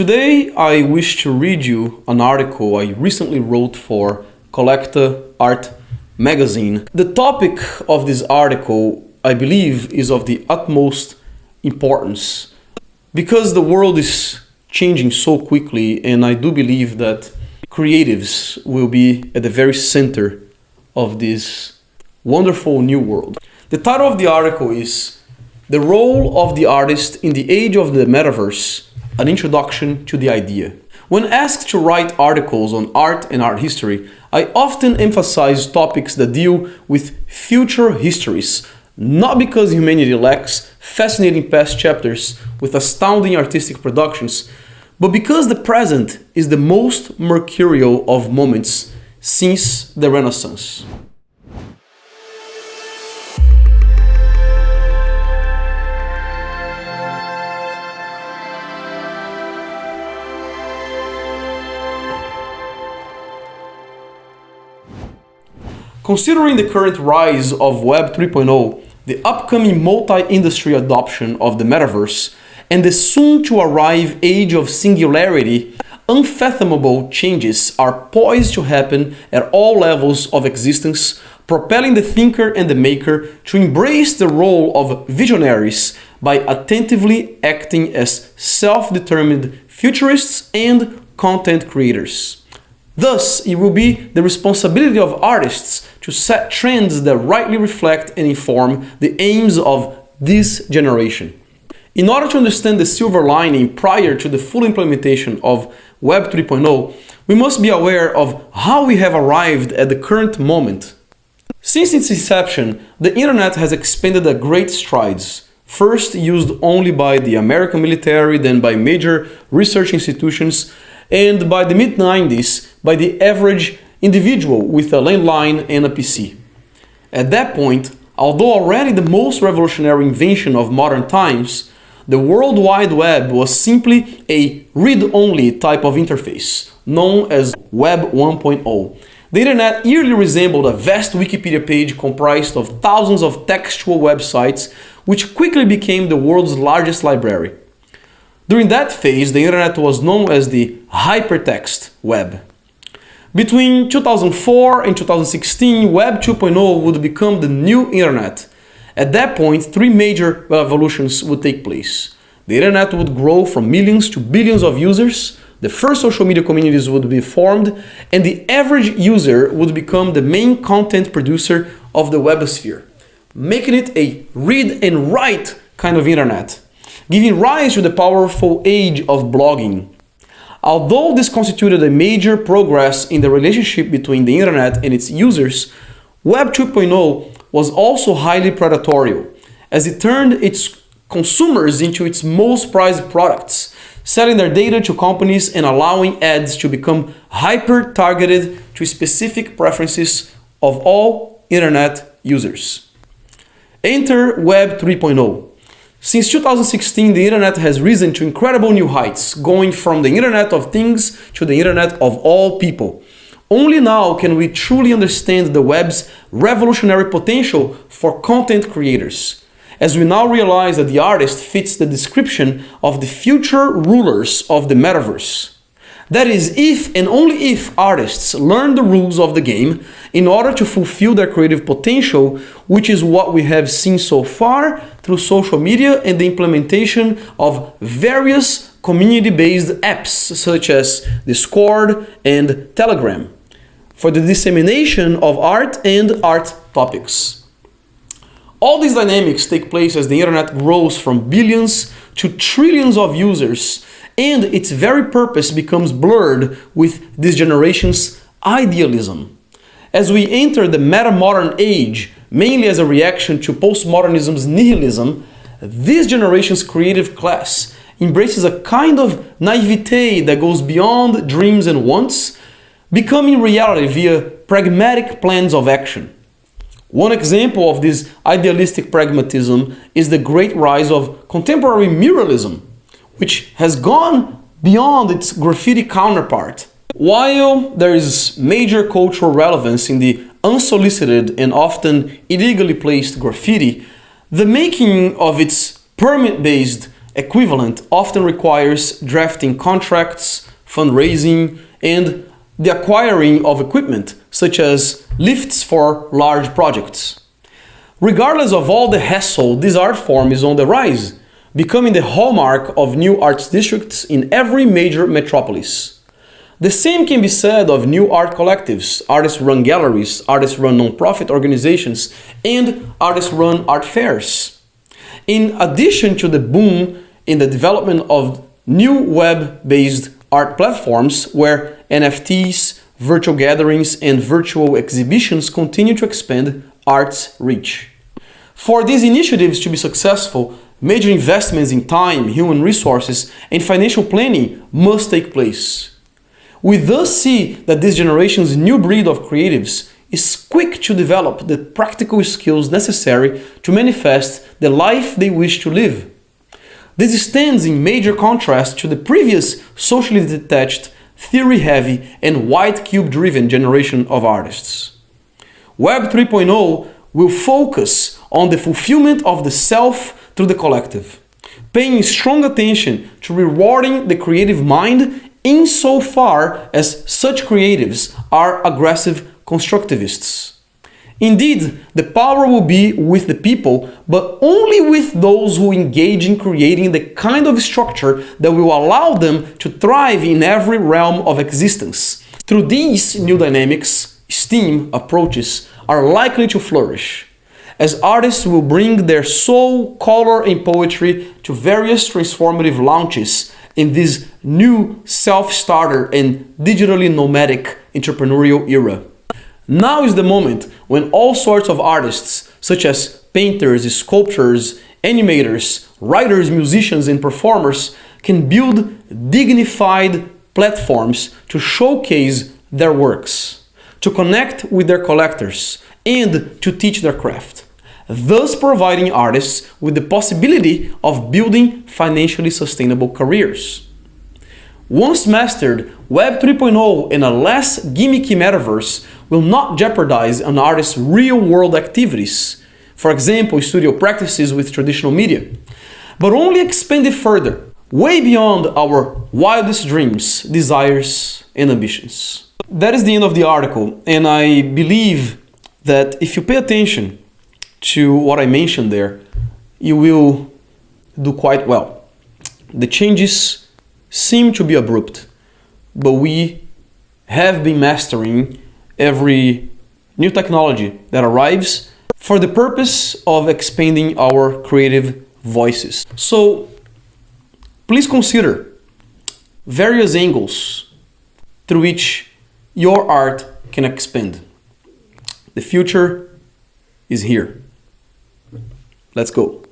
Today I wish to read you an article I recently wrote for Collecta Art magazine. The topic of this article, I believe, is of the utmost importance because the world is changing so quickly, and I do believe that creatives will be at the very center of this wonderful new world. The title of the article is "The Role of the Artist in the Age of the Metaverse, an Introduction to the Idea." When asked to write articles on art and art history, I often emphasize topics that deal with future histories, not because humanity lacks fascinating past chapters with astounding artistic productions, but because the present is the most mercurial of moments since the Renaissance. Considering the current rise of Web 3.0, the upcoming multi-industry adoption of the metaverse, and the soon-to-arrive age of singularity, unfathomable changes are poised to happen at all levels of existence, propelling the thinker and the maker to embrace the role of visionaries by attentively acting as self-determined futurists and content creators. Thus, it will be the responsibility of artists to set trends that rightly reflect and inform the aims of this generation. In order to understand the silver lining prior to the full implementation of Web 3.0, we must be aware of how we have arrived at the current moment. Since its inception, the internet has expanded at great strides. First used only by the American military, then by major research institutions, and by the mid-90s by the average individual with a landline and a PC. At that point, although already the most revolutionary invention of modern times, the World Wide Web was simply a read-only type of interface, known as Web 1.0. The internet eerily resembled a vast Wikipedia page comprised of thousands of textual websites, which quickly became the world's largest library. During that phase, the internet was known as the hypertext web. Between 2004 and 2016, Web 2.0 would become the new internet. At that point, three major revolutions would take place. The internet would grow from millions to billions of users, the first social media communities would be formed, and the average user would become the main content producer of the webosphere, making it a read and write kind of internet, giving rise to the powerful age of blogging. Although this constituted a major progress in the relationship between the internet and its users, Web 2.0 was also highly predatory, as it turned its consumers into its most prized products, selling their data to companies and allowing ads to become hyper-targeted to specific preferences of all internet users. Enter Web 3.0. Since 2016, the internet has risen to incredible new heights, going from the internet of things to the internet of all people. Only now can we truly understand the web's revolutionary potential for content creators, as we now realize that the artist fits the description of the future rulers of the metaverse. That is, if and only if artists learn the rules of the game in order to fulfill their creative potential, which is what we have seen so far through social media and the implementation of various community-based apps such as Discord and Telegram for the dissemination of art and art topics. All these dynamics take place as the internet grows from billions to trillions of users, and its very purpose becomes blurred with this generation's idealism. As we enter the meta-modern age, mainly as a reaction to postmodernism's nihilism, this generation's creative class embraces a kind of naivete that goes beyond dreams and wants, becoming reality via pragmatic plans of action. One example of this idealistic pragmatism is the great rise of contemporary muralism, which has gone beyond its graffiti counterpart. While there is major cultural relevance in the unsolicited and often illegally placed graffiti, the making of its permit-based equivalent often requires drafting contracts, fundraising, and the acquiring of equipment, such as lifts for large projects. Regardless of all the hassle, this art form is on the rise, becoming the hallmark of new arts districts in every major metropolis. The same can be said of new art collectives, artist-run galleries, artist-run non-profit organizations, and artist-run art fairs. In addition to the boom in the development of new web-based art platforms where NFTs, virtual gatherings, and virtual exhibitions continue to expand art's reach. For these initiatives to be successful, major investments in time, human resources, and financial planning must take place. We thus see that this generation's new breed of creatives is quick to develop the practical skills necessary to manifest the life they wish to live. This stands in major contrast to the previous socially detached, theory-heavy, and white cube-driven generation of artists. Web 3.0 will focus on the fulfillment of the self through the collective, paying strong attention to rewarding the creative mind insofar as such creatives are aggressive constructivists. Indeed, the power will be with the people, but only with those who engage in creating the kind of structure that will allow them to thrive in every realm of existence. Through these new dynamics, STEAM approaches are likely to flourish, as artists will bring their soul, color, and poetry to various transformative launches in this new self-starter and digitally nomadic entrepreneurial era. Now is the moment when all sorts of artists, such as painters, sculptors, animators, writers, musicians, and performers, can build dignified platforms to showcase their works, to connect with their collectors, and to teach their craft, thus providing artists with the possibility of building financially sustainable careers. Once mastered, Web 3.0 and a less gimmicky metaverse will not jeopardize an artist's real-world activities, for example, studio practices with traditional media, but only expand it further, way beyond our wildest dreams, desires, and ambitions. That is the end of the article, and I believe that if you pay attention to what I mentioned there, you will do quite well. The changes seem to be abrupt, but we have been mastering every new technology that arrives for the purpose of expanding our creative voices. So please consider various angles through which your art can expand. The future is here. Let's go.